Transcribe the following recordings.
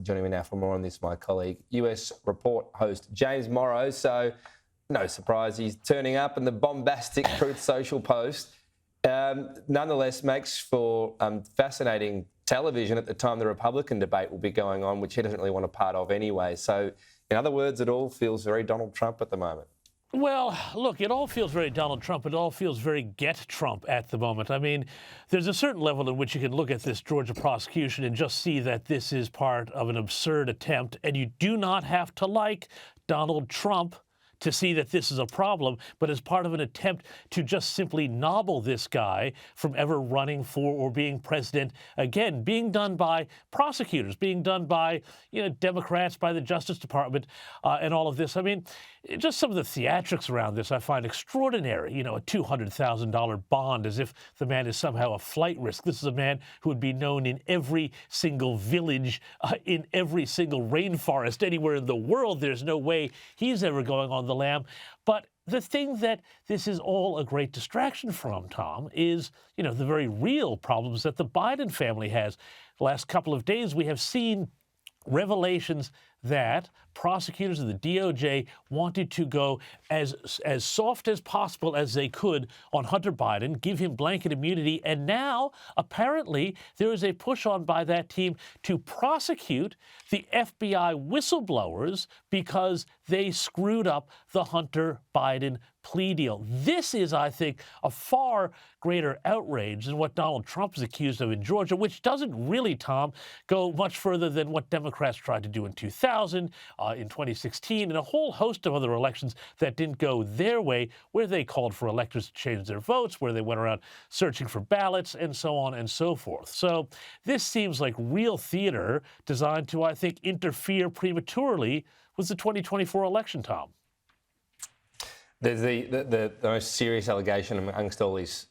Joining me now for more on this, my colleague, US Report host James Morrow. So, no surprise, he's turning up in the bombastic Truth Social post. Nonetheless, makes for fascinating television at the time the Republican debate will be going on, which he doesn't really want a part of anyway. So, in other words, it all feels very Donald Trump at the moment. Well, look, it all feels very Donald Trump. It all feels very get Trump at the moment. I mean, there's a certain level in which you can look at this Georgia prosecution and just see that this is part of an absurd attempt. And you do not have to like Donald Trump to see that this is a problem, but as part of an attempt to just simply nobble this guy from ever running for or being president again, being done by prosecutors, being done by, Democrats, by the Justice Department, and all of this. I mean, just some of the theatrics around this I find extraordinary. A $200,000 bond as if the man is somehow a flight risk. This is a man who would be known in every single village, in every single rainforest anywhere in the world. There's no way he's ever going on the lam. But the thing that this is all a great distraction from, Tom, is, the very real problems that the Biden family has. The last couple of days, we have seen revelations that prosecutors of the DOJ wanted to go as soft as possible as they could on Hunter Biden, give him blanket immunity. And now, apparently, there is a push on by that team to prosecute the FBI whistleblowers because they screwed up the Hunter Biden plea deal. This is, I think, a far greater outrage than what Donald Trump is accused of in Georgia, which doesn't really, Tom, go much further than what Democrats tried to do in 2000, in 2016, and a whole host of other elections that didn't go their way, where they called for electors to change their votes, where they went around searching for ballots, and so on and so forth. So this seems like real theater designed to, I think, interfere prematurely with the 2024 election, Tom. There's the most serious allegation amongst all these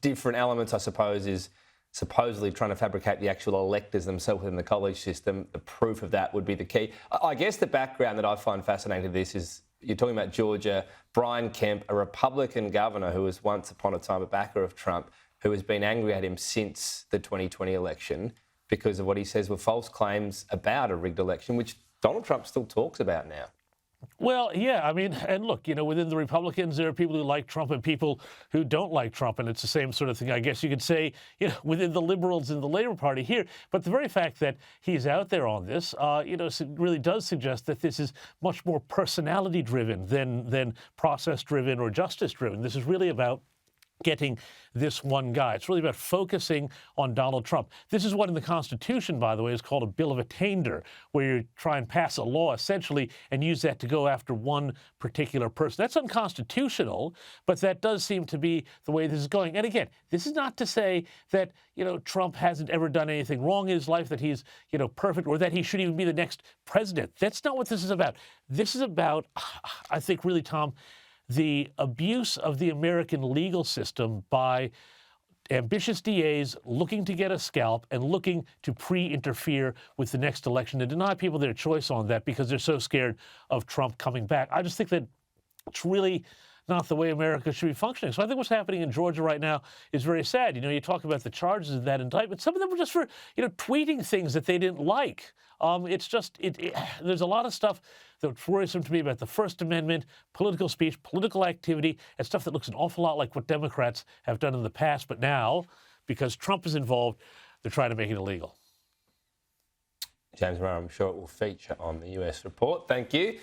different elements, I suppose, is supposedly trying to fabricate the actual electors themselves within the college system. The proof of that would be the key. I guess the background that I find fascinating to this is you're talking about Georgia, Brian Kemp, a Republican governor who was once upon a time a backer of Trump, who has been angry at him since the 2020 election because of what he says were false claims about a rigged election, which Donald Trump still talks about now. Well, yeah, I mean, and look, within the Republicans, there are people who like Trump and people who don't like Trump, and it's the same sort of thing, I guess you could say, within the liberals in the Labor Party here. But the very fact that he's out there on this, really does suggest that this is much more personality-driven than process-driven or justice-driven. This is really about getting this one guy. It's really about focusing on Donald Trump. This is what in the Constitution, by the way, is called a bill of attainder, where you try and pass a law essentially and use that to go after one particular person. That's unconstitutional, but that does seem to be the way this is going. And again, this is not to say that, Trump hasn't ever done anything wrong in his life, that he's, perfect, or that he should even be the next president. That's not what this is about. This is about, I think, really, Tom, the abuse of the American legal system by ambitious DAs looking to get a scalp and looking to pre-interfere with the next election and deny people their choice on that because they're so scared of Trump coming back. I just think that it's really not the way America should be functioning. So I think what's happening in Georgia right now is very sad. You talk about the charges in that indictment. Some of them were just for, tweeting things that they didn't like. There's a lot of stuff that's worrisome to me about the First Amendment, political speech, political activity, and stuff that looks an awful lot like what Democrats have done in the past. But now, because Trump is involved, they're trying to make it illegal. James Morrow, I'm sure it will feature on the US Report. Thank you.